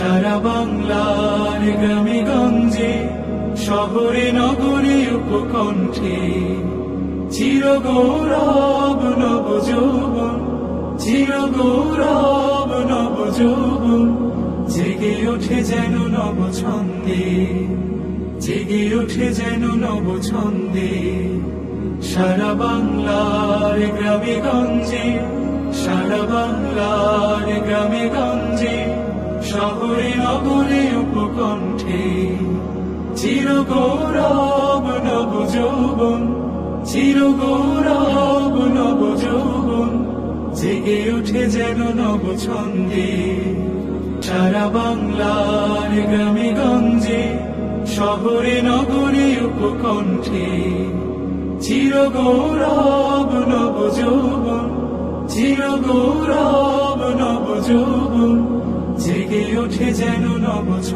সারা বাংলার গ্রামে গঞ্জে, শহরে নগরে উপকণ্ঠে, চিরগৌরব নবযৌবন, চিরগৌরব নবযৌবন, জেগে ওঠে যেন নব ছন্দে, জেগে ওঠে যেন নব ছন্দে। সারা বাংলার গ্রামে গঞ্জে, সারা বাংলার গ্রামে গঞ্জে, শহরে নগরে উপকণ্ঠে, চিরগৌরব নবযৌবন, চিরগৌরব নবযৌবন, জেগে ওঠে যেন নব ছন্দে। সারা বাংলার গ্রামে গঞ্জে, শহরে নগরে উপকণ্ঠে, চিরগৌরব নবযৌবন, চিরগৌরব নবযৌবন, জেগে ওঠে যেন নব ছন্দে।